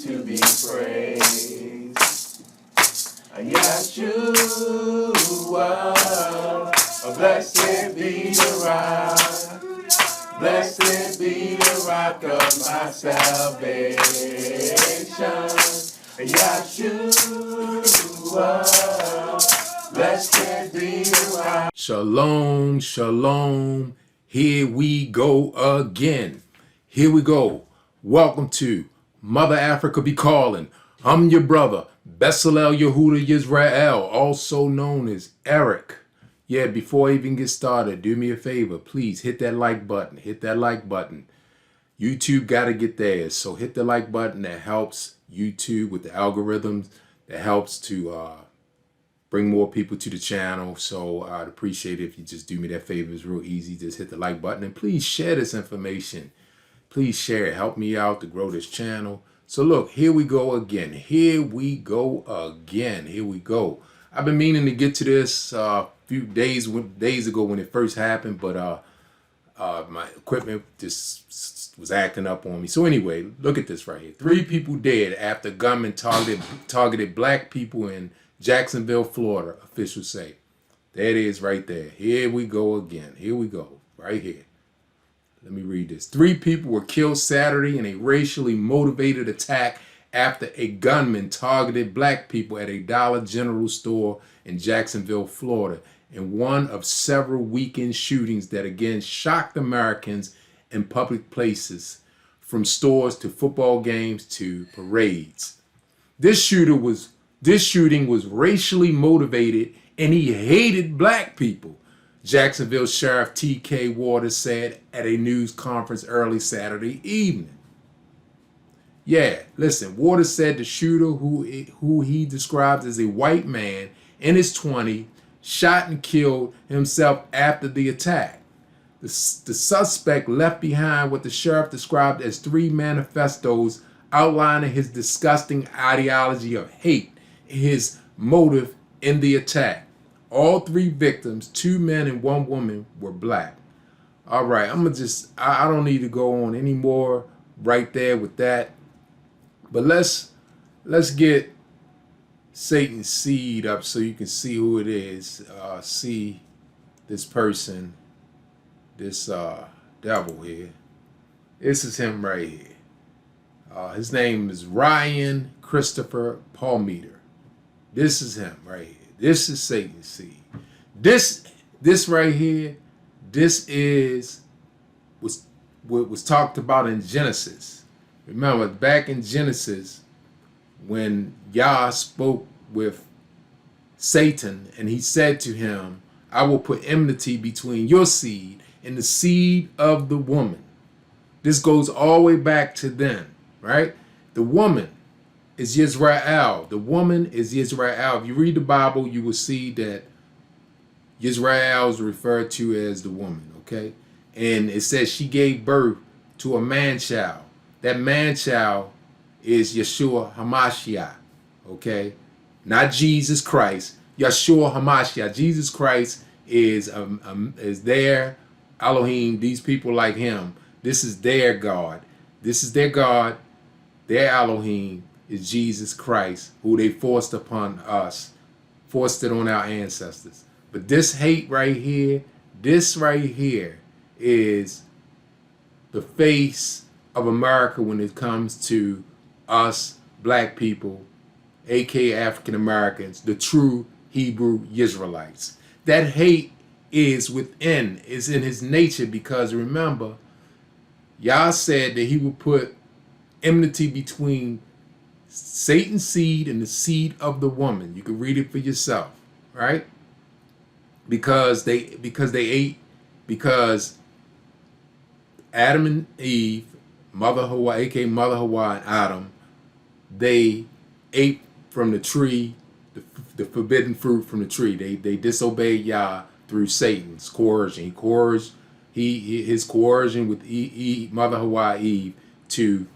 to be praised. Yeshua, blessed be the rock. Blessed be the rock of my salvation. Yeshua, blessed be the rock. Shalom, shalom. Here we go again. Here we go. Welcome to Mother Africa Be Calling. I'm your brother, Bezalel Yehuda Yisrael, also known as Eric. Yeah, before I even get started, do me a favor. Please hit that like button. Hit that like button. YouTube got to get theirs. So hit the like button. That helps YouTube with the algorithms. That helps to bring more people to the channel. So I'd appreciate it if you just do me that favor. It's real easy. Just hit the like button and please share this information. Please share it. Help me out to grow this channel. So look, here we go again. Here we go again. Here we go. I've been meaning to get to this a few days ago when it first happened, but my equipment just was acting up on me. So anyway, look at this right here. 3 people dead after gunman targeted black people in Jacksonville, Florida, officials say. There it is right there. Here we go again. Here we go. Right here. Let me read this. 3 people were killed Saturday in a racially motivated attack after a gunman targeted black people at a Dollar General store in Jacksonville, Florida, in one of several weekend shootings that again shocked Americans in public places, from stores to football games to parades. This shooting was racially motivated and he hated black people, Jacksonville Sheriff T.K. Waters said at a news conference early Saturday evening. Yeah, listen, Waters said the shooter, who he described as a white man in his 20s, shot and killed himself after the attack. The suspect left behind what the sheriff described as 3 manifestos outlining his disgusting ideology of hate, his motive in the attack. All 3 victims, 2 men and 1 woman, were black. All right, I don't need to go on anymore right there with that. But let's get Satan's seed up so you can see who it is. See this person, this devil here. This is him right here. His name is Ryan Christopher Palmeter. This is him right here. This is Satan's seed. This right here, this is what was talked about in Genesis. Remember, back in Genesis, when Yah spoke with Satan and he said to him, I will put enmity between your seed and the seed of the woman. This goes all the way back to then, right? The woman is Yisrael. The woman is Yisrael. If you read the Bible, you will see that Yisrael is referred to as the woman, okay? And it says she gave birth to a man-child. That man-child is Yeshua HaMashiach, okay? Not Jesus Christ, Yeshua HaMashiach. Jesus Christ is their Elohim. These people like him. This is their God. This is their God. Their Elohim is Jesus Christ, who they forced upon us, forced it on our ancestors. But this hate right here, this right here is the face of America when it comes to us black people, aka African Americans, the true Hebrew Israelites. That hate is in his nature, because remember, Yah said that he would put enmity between Satan's seed and the seed of the woman. You can read it for yourself, right? Because Adam and Eve, Mother Hawaii, aka Mother Hawaii and Adam, they ate from the tree, the forbidden fruit from the tree. They disobeyed Yah through Satan's coercion. His coercion with Mother Hawaii, Eve, to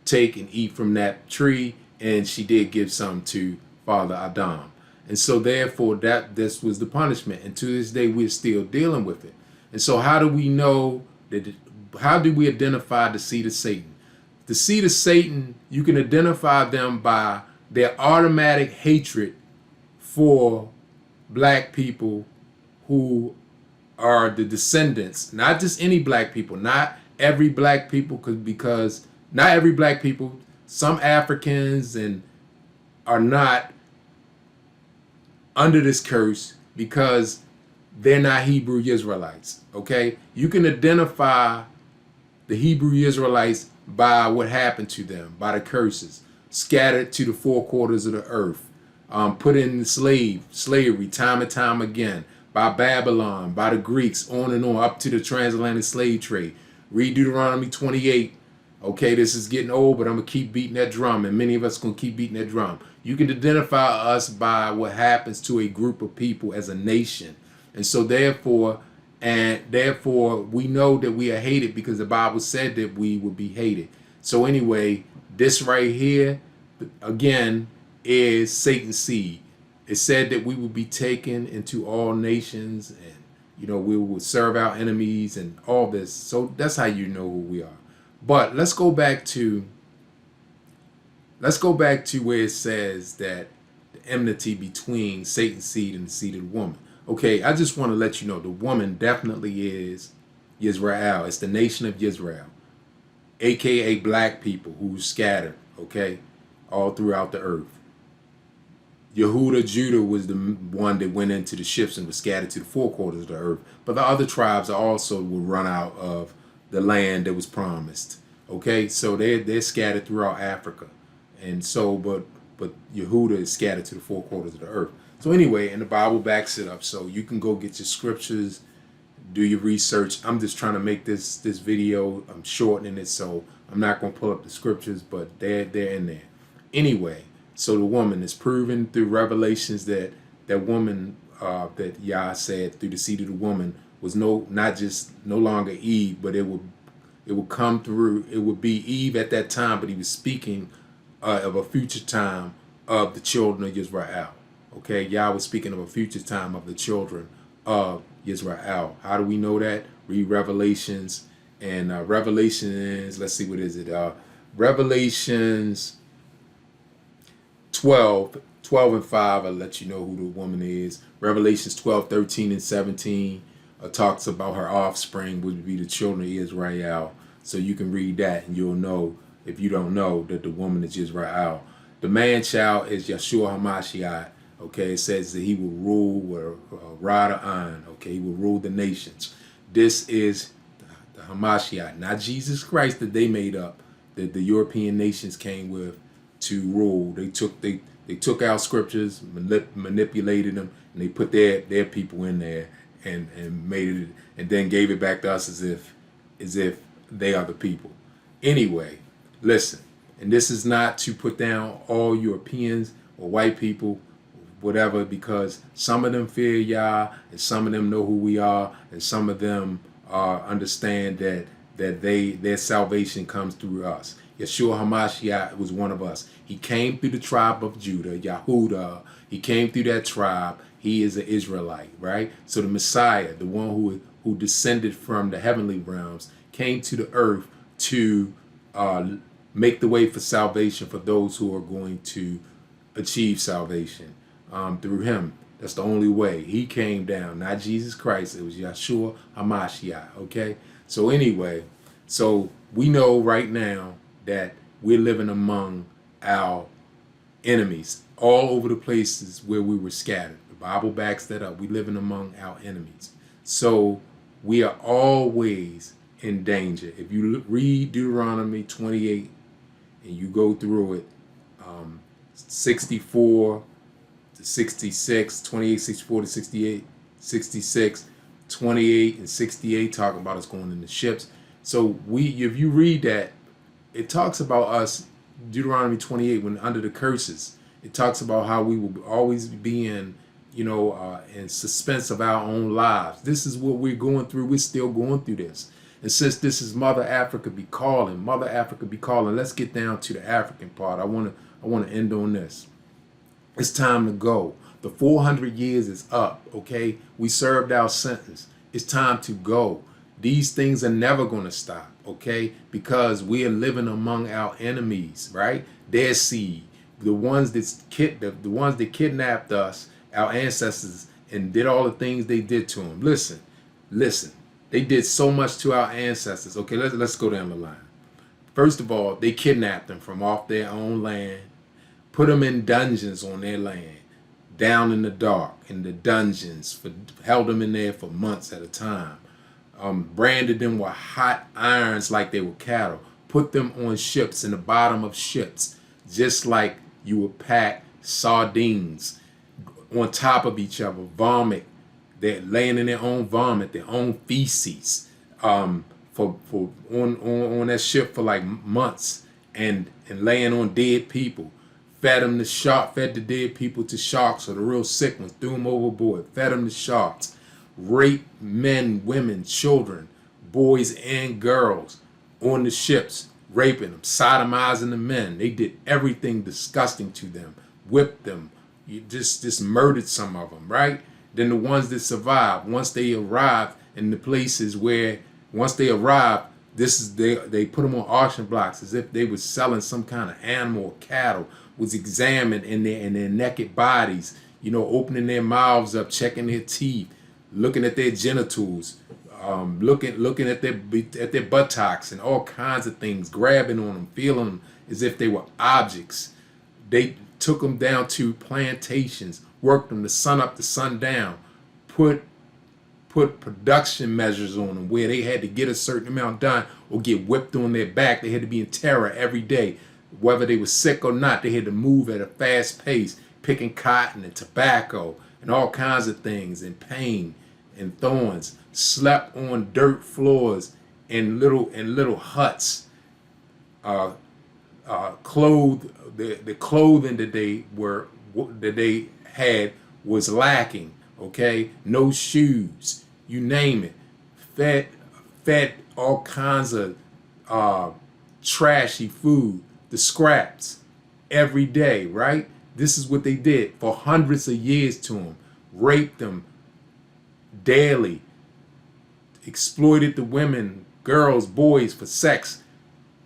take and eat from that tree, and she did give some to Father Adam. And so therefore this was the punishment. And to this day we're still dealing with it. And so how do we know that, how do we identify the seed of Satan? The seed of Satan, you can identify them by their automatic hatred for black people who are the descendants, not just any black people, not every black people, because not every black people, some Africans and are not under this curse because they're not Hebrew Israelites. Okay, you can identify the Hebrew Israelites by what happened to them, by the curses, scattered to the four quarters of the earth, put in slavery time and time again, by Babylon, by the Greeks, on and on, up to the transatlantic slave trade. Read Deuteronomy 28. Okay, this is getting old, but I'm going to keep beating that drum, and many of us going to keep beating that drum. You can identify us by what happens to a group of people as a nation. And so therefore, we know that we are hated because the Bible said that we would be hated. So anyway, this right here, again, is Satan's seed. It said that we would be taken into all nations, and we would serve our enemies and all this. So that's how you know who we are. But let's go back to where it says that the enmity between Satan's seed and the seed of the woman. Okay, I just want to let you know the woman definitely is Yisrael. It's the nation of Yisrael, aka black people who scattered, okay, all throughout the earth. Yehuda, Judah was the one that went into the ships and was scattered to the four quarters of the earth. But the other tribes also will run out of the land that was promised. Okay, so they're scattered throughout Africa, and so but Yehuda is scattered to the four quarters of the earth. So anyway, and the Bible backs it up. So you can go get your scriptures, do your research. I'm just trying to make this video. I'm shortening it, so I'm not going to pull up the scriptures, but they're in there. Anyway, so the woman is proven through Revelations that woman that Yah said through the seed of the woman was not just no longer Eve, but it would come through. It would be Eve at that time, but he was speaking of a future time of the children of Israel. Okay, Yah was speaking of a future time of the children of Israel. How do we know that? Read Revelations, and Revelations, let's see, what is it? Revelations 12 and 5, I'll let you know who the woman is. Revelations 12, 13, and 17 talks about her offspring would be the children of Israel. So you can read that and you'll know, if you don't know, that the woman is Israel. The man-child is Yeshua HaMashiach. Okay, it says that he will rule with a rod of iron. Okay, he will rule the nations. This is the Hamashiach, not Jesus Christ that they made up, that the European nations came with to rule. They took our scriptures, manipulated them, and they put their people in there and made it, and then gave it back to us as if they are the people. Anyway, listen, and this is not to put down all Europeans or white people, whatever, because some of them fear Yah, and some of them know who we are, and some of them understand that their salvation comes through us. Yeshua HaMashiach was one of us. He came through the tribe of Judah, Yahudah. He came through that tribe. He is an Israelite, right? So the Messiah, the one who descended from the heavenly realms, came to the earth to make the way for salvation for those who are going to achieve salvation through him. That's the only way. He came down, not Jesus Christ. It was Yeshua HaMashiach, okay? So anyway, so we know right now that we're living among our enemies all over the places where we were scattered. The Bible backs that up. We're living among our enemies. So we are always in danger. If you read Deuteronomy 28 and you go through it, 64 to 66, 28, 64 to 68, 66, 28 and 68 talking about us going in the ships. So if you read that, it talks about us, Deuteronomy 28, when under the curses, it talks about how we will always be in suspense of our own lives. This is what we're going through. We're still going through this. And since this is Mother Africa be calling, let's get down to the African part. I want to end on this. It's time to go. The 400 years is up, okay? We served our sentence. It's time to go. These things are never going to stop, okay? Because we are living among our enemies, right? Their seed, the ones the ones that kidnapped us, our ancestors, and did all the things they did to them. Listen. They did so much to our ancestors. Okay, let's go down the line. First of all, they kidnapped them from off their own land, put them in dungeons on their land, down in the dark, in the dungeons, held them in there for months at a time, branded them with hot irons like they were cattle, put them on ships, in the bottom of ships, just like you would pack sardines on top of each other, vomit. They're laying in their own vomit, their own feces, on that ship for like months, and laying on dead people. Fed the dead people to sharks, or the real sick ones, threw them overboard. Fed them to sharks. Raped men, women, children, boys and girls on the ships, raping them, sodomizing the men. They did everything disgusting to them, whipped them, you just murdered some of them, right? Then the ones that survived, once they arrived in the places where, they put them on auction blocks as if they were selling some kind of animal or cattle, was examined in their naked bodies, opening their mouths up, checking their teeth, looking at their genitals, looking at their buttocks and all kinds of things, grabbing on them, feeling them as if they were objects. They took them down to plantations, worked them the sun up to sundown, put production measures on them where they had to get a certain amount done or get whipped on their back. They had to be in terror every day. Whether they were sick or not, they had to move at a fast pace, picking cotton and tobacco and all kinds of things, and pain and thorns. Slept on dirt floors in little huts. Clothed the clothing that they had was lacking. Okay, no shoes, you name it. Fed all kinds of trashy food, the scraps, every day, right? This is what they did for hundreds of years to them. Raped them daily, exploited the women, girls, boys for sex.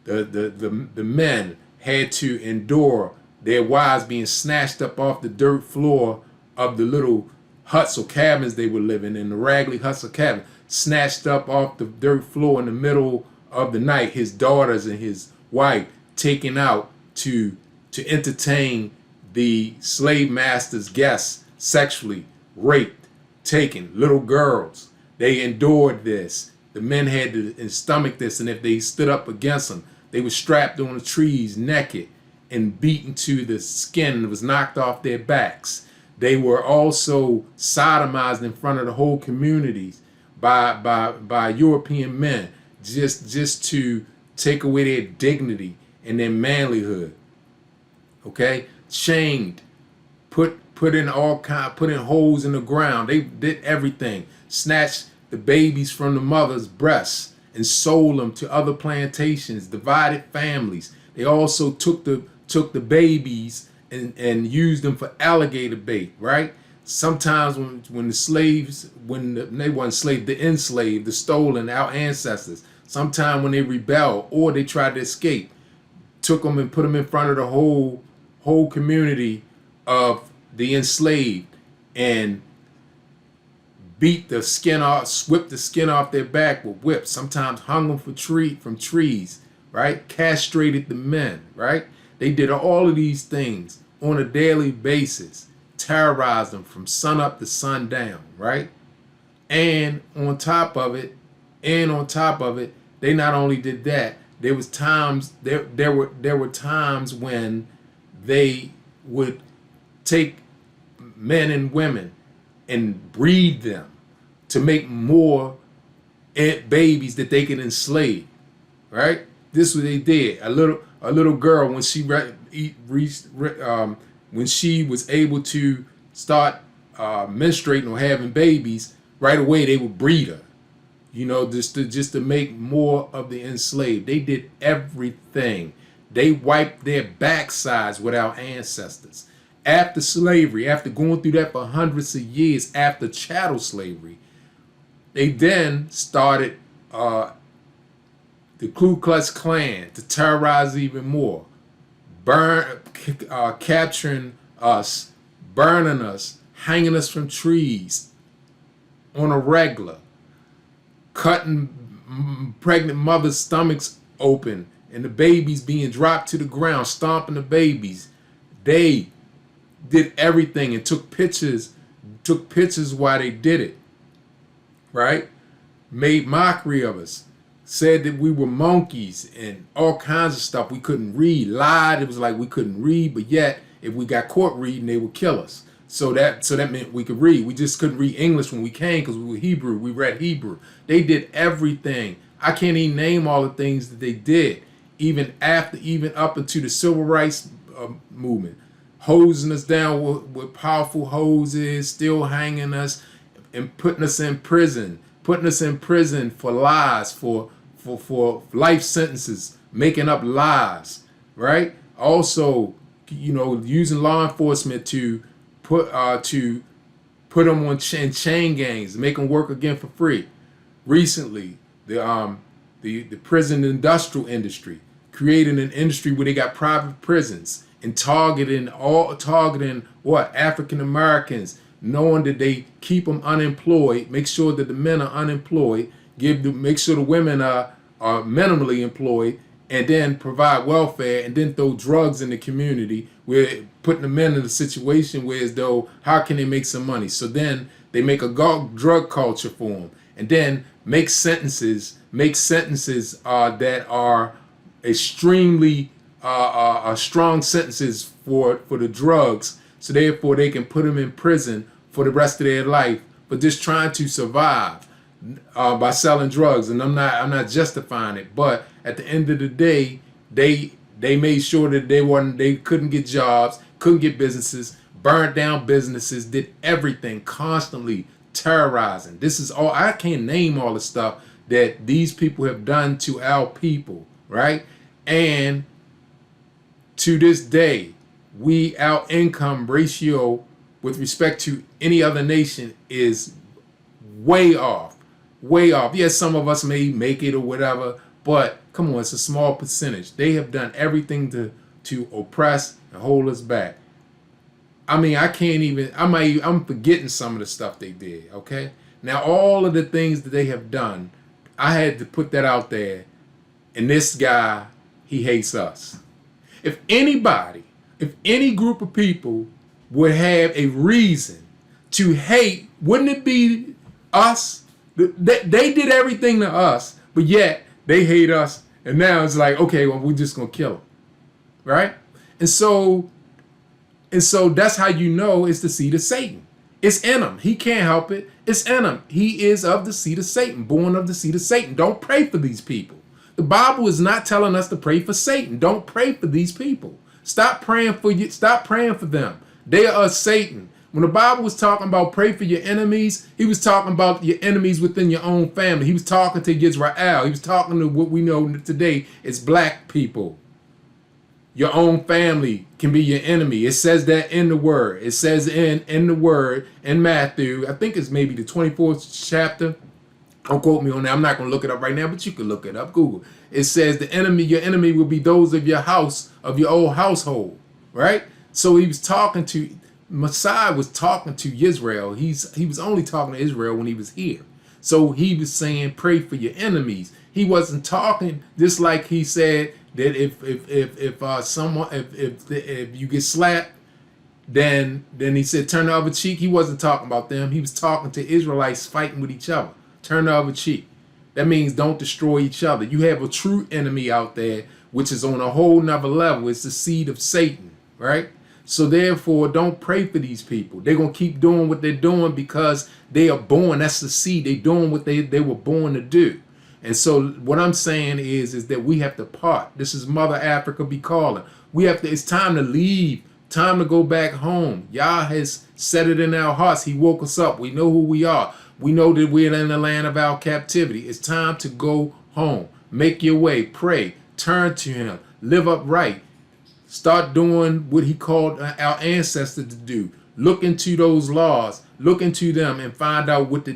The men had to endure their wives being snatched up off the dirt floor of the little huts or cabins they were living in, the raggedy huts or cabins, snatched up off the dirt floor in the middle of the night, his daughters and his wife taken out to entertain the slave master's guests, sexually raped, taken, little girls. They endured this. The men had to stomach this, and if they stood up against them, they were strapped on the trees naked and beaten to the skin that was knocked off their backs. They were also sodomized in front of the whole communities by European men, just to take away their dignity and their manlyhood. Okay, chained, put in holes in the ground. They did everything. Snatched the babies from the mother's breasts and sold them to other plantations. Divided families. They also took the babies and used them for alligator bait. Right. Sometimes when they weren't slaves, the enslaved, the stolen, our ancestors. Sometimes when they rebelled or they tried to escape, took them and put them in front of the whole community of the enslaved and beat the skin off, whipped the skin off their back with whips. Sometimes hung them from trees, right? Castrated the men, right? They did all of these things on a daily basis, terrorized them from sun up to sundown, right? And on top of it, they not only did that. There were times when they would take men and women and breed them to make more babies that they could enslave. Right? This is what they did. A little girl, when she when she was able to start menstruating or having babies, right away they would breed her. Just to make more of the enslaved. They did everything. They wiped their backsides with our ancestors. After slavery, after going through that for hundreds of years, after chattel slavery, they then started the Ku Klux Klan to terrorize even more, capturing us, burning us, hanging us from trees on a regular, cutting pregnant mothers' stomachs open, and the babies being dropped to the ground, stomping the babies. They did everything and took pictures while they did it, right? Made mockery of us, said that we were monkeys and all kinds of stuff. We couldn't read, lied. It was like we couldn't read, but yet if we got caught reading, they would kill us. So that meant we could read. We just couldn't read English when we came because we were Hebrew. We read Hebrew. They did everything. I can't even name all the things that they did, even up into the civil rights movement, hosing us down with powerful hoses, still hanging us and putting us in prison for lies, for life sentences, making up lies, right? Also, using law enforcement to put them on chain gangs, make them work again for free. Recently, the prison industrial industry, creating an industry where they got private prisons and targeting what African Americans, knowing that they keep them unemployed, make sure that the men are unemployed, make sure the women are minimally employed, and then provide welfare, and then throw drugs in the community, where putting the men in a situation where as though how can they make some money? So then they make a drug culture for them, and then make sentences that are extremely strong sentences for the drugs. So therefore they can put them in prison for the rest of their life, but just trying to survive by selling drugs. And I'm not justifying it, but at the end of the day, they made sure that they couldn't get jobs, couldn't get businesses, burned down businesses, did everything, constantly terrorizing. This is all, I can't name all the stuff that these people have done to our people, right? And to this day, our income ratio with respect to any other nation is way off. Yes, some of us may make it or whatever, but come on, it's a small percentage. They have done everything to oppress and hold us back. I mean, I'm forgetting some of the stuff they did, okay? Now, all of the things that they have done, I had to put that out there, and this guy, he hates us. If any group of people would have a reason to hate, wouldn't it be us? They did everything to us, but yet they hate us, and now it's like, okay, well, we're just gonna kill them, right? And so that's how you know it's the seed of Satan. It's in him. He can't help it. It's in him. He is of the seed of Satan, born of the seed of Satan. Don't pray for these people. The Bible is not telling us to pray for Satan. Don't pray for these people. Stop praying for them. They are Satan. When the Bible was talking about pray for your enemies, he was talking about your enemies within your own family. He was talking to Israel. He was talking to what we know today is black people. Your own family can be your enemy. It says that in the word. It says in the word in Matthew, I think it's maybe the 24th chapter. Don't quote me on that. I'm not going to look it up right now, but you can look it up. Google. It says your enemy will be those of your house, of your old household, right? So Messiah was talking to Israel. He was only talking to Israel when he was here. So he was saying, pray for your enemies. He wasn't talking just like he said that if you get slapped, then he said turn the other cheek. He wasn't talking about them. He was talking to Israelites fighting with each other. Turn the other cheek. That means don't destroy each other. You have a true enemy out there, which is on a whole nother level. It's the seed of Satan, right? So therefore, don't pray for these people. They're going to keep doing what they're doing because they are born. That's the seed. They're doing what they were born to do. And so what I'm saying is that we have to part. This is Mother Africa be calling. It's time to leave. Time to go back home. Yah has set it in our hearts. He woke us up. We know who we are. We know that we're in the land of our captivity. It's time to go home. Make your way. Pray. Turn to him. Live upright. Start doing what he called our ancestors to do. Look into those laws. Look into them and find out what they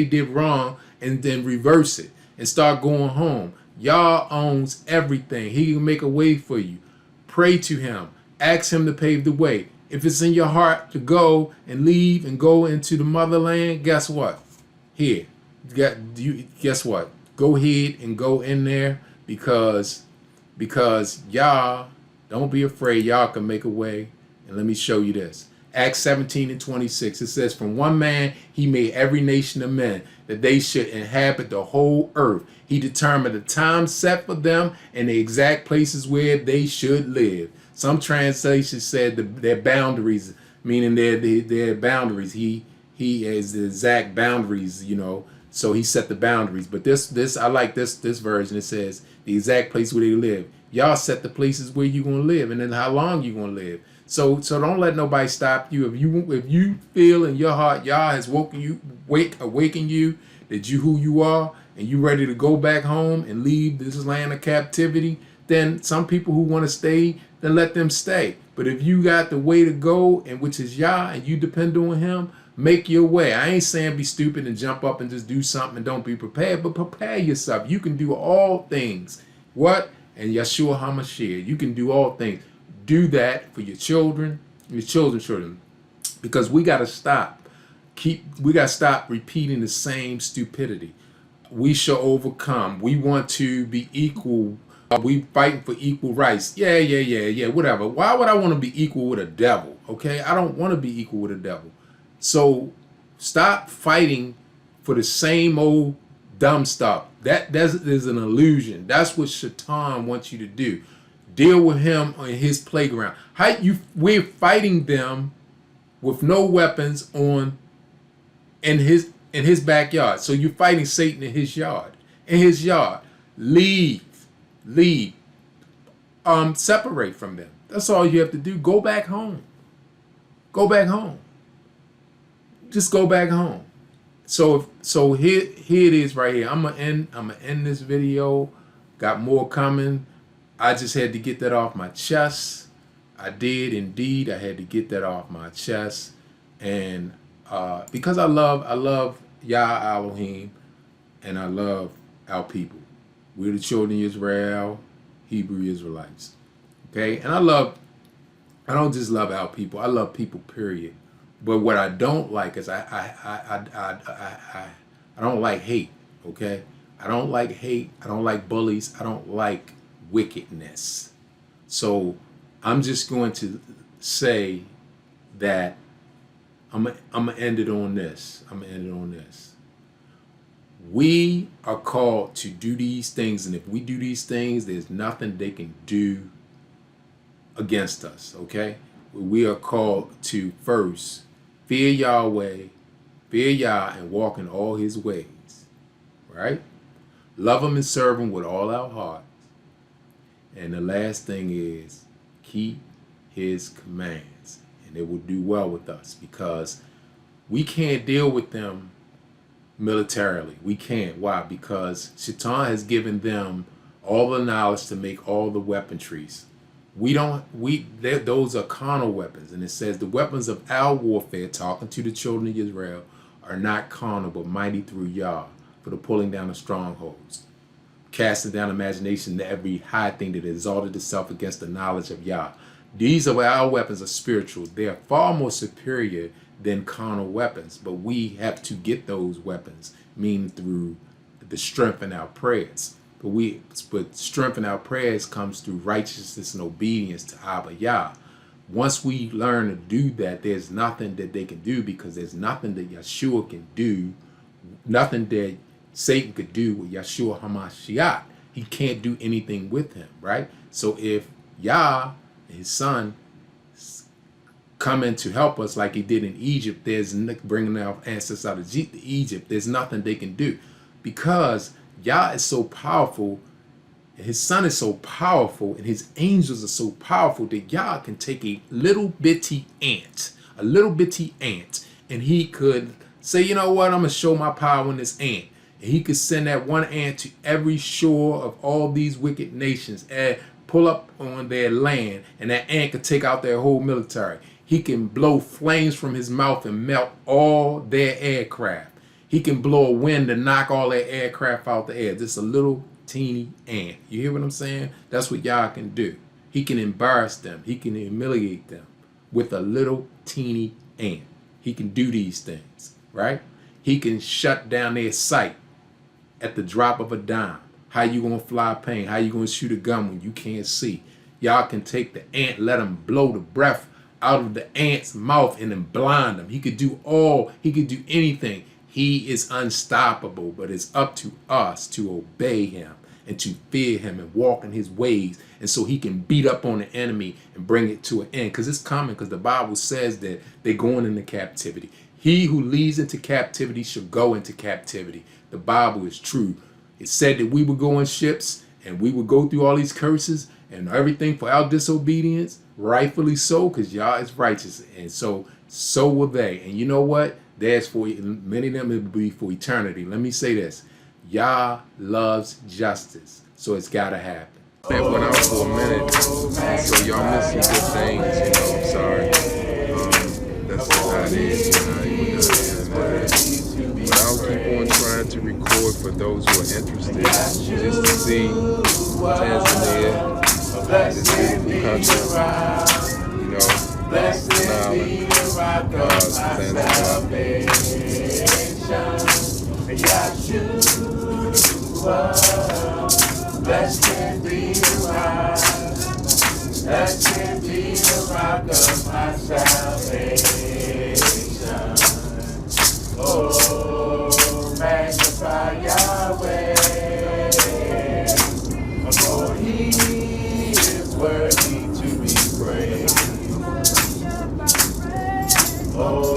did wrong, and then reverse it. and start going home. Yah owns everything. He can make a way for you. Pray to him. Ask him to pave the way. If it's in your heart to go and leave and go into the motherland, guess what? Here, guess what? Go ahead and go in there because Yah, don't be afraid. Yah can make a way. And let me show you this. Acts 17:26. It says, from one man he made every nation of men, that they should inhabit the whole earth. He determined the time set for them and the exact places where they should live. Some translations said their boundaries, meaning their boundaries. He has the exact boundaries, so he set the boundaries. But this I like this version. It says the exact place where they live. Y'all set the places where you're gonna live and then how long you're gonna live. So don't let nobody stop you. If you feel in your heart Yah has awakened you that you who you are and you ready to go back home and leave this land of captivity, then some people who want to stay, then let them stay. But if you got the way to go, and which is Yah, and you depend on him, make your way. I ain't saying be stupid and jump up and just do something and don't be prepared, but prepare yourself. You can do all things. What? And Yeshua HaMashiach. You can do all things. Do that for your children, your children's children. Because we gotta stop. We gotta stop repeating the same stupidity. We shall overcome. We want to be equal. We fighting for equal rights. Yeah, whatever. Why would I want to be equal with a devil? Okay, I don't want to be equal with a devil. So stop fighting for the same old dumb stuff. That is an illusion. That's what Shaitan wants you to do. Deal with him on his playground. We're fighting them with no weapons in his backyard. So you're fighting Satan in his yard. Leave. Separate from them. That's all you have to do. Go back home. Just go back home. So here it is right here. I'm gonna end this video. Got more coming. I just had to get that off my chest. I did indeed. I had to get that off my chest, and because I love Yah Elohim, and I love our people. We're the children of Israel, Hebrew Israelites. Okay, and I don't just love our people. I love people, period. But what I don't like is I don't like hate. Okay, I don't like hate. I don't like bullies. I don't like wickedness. So I'm just going to say that I'm gonna end it on this. We are called to do these things, and if we do these things, there's nothing they can do against us, okay? We are called to first fear Yahweh, fear Yah, and walk in all his ways, right? Love him and serve him with all our hearts. And the last thing is keep his commands, and it will do well with us, because we can't deal with them militarily. We can't. Why? Because Shaitan has given them all the knowledge to make all the weaponries. Those are carnal weapons. And it says the weapons of our warfare, talking to the children of Israel, are not carnal, but mighty through Yah, for the pulling down of strongholds, casting down imagination to every high thing that exalted itself against the knowledge of Yah. These are our weapons are spiritual. They are far more superior than carnal weapons, but we have to get those weapons, meaning through the strength in our prayers. But strength in our prayers comes through righteousness and obedience to Abba Yah. Once we learn to do that, there's nothing that they can do, because there's nothing that Yeshua can do, nothing that Satan could do with Yeshua HaMashiach. He can't do anything with him, right? So if Yah, his son, come in to help us like he did in Egypt, there's bringing our ancestors out of Egypt, there's nothing they can do, because Yah is so powerful, and his son is so powerful, and his angels are so powerful that Yah can take a little bitty ant, and he could say, you know what, I'm going to show my power in this ant. And he could send that one ant to every shore of all these wicked nations and pull up on their land, and that ant could take out their whole military. He can blow flames from his mouth and melt all their aircraft. He can blow a wind to knock all that aircraft out the air. Just a little teeny ant. You hear what I'm saying? That's what Yah can do. He can embarrass them. He can humiliate them with a little teeny ant. He can do these things, right? He can shut down their sight at the drop of a dime. How you gonna fly a plane? How you gonna shoot a gun when you can't see? Y'all can take the ant, let him blow the breath out of the ant's mouth and then blind him. He could do anything. He is unstoppable, but it's up to us to obey him and to fear him and walk in his ways, and so he can beat up on the enemy and bring it to an end. Because it's coming, because the Bible says that they're going into captivity. He who leads into captivity shall go into captivity. The Bible is true. It said that we would go in ships and we would go through all these curses and everything for our disobedience, rightfully so, because Yah is righteous, and so will they. And you know what? There's for many of them, it will be for eternity. Let me say this. Yah loves justice, so it's got to happen. That went out for a minute, so y'all missed some good things, I'm sorry. That's just how it is, But I'll keep on trying to record for those who are interested, just to see Tanzania, this beautiful country, Blessed be the rock, blessed be the rock of my salvation. Oh, magnify Yahweh, for he is worthy to be praised. Oh,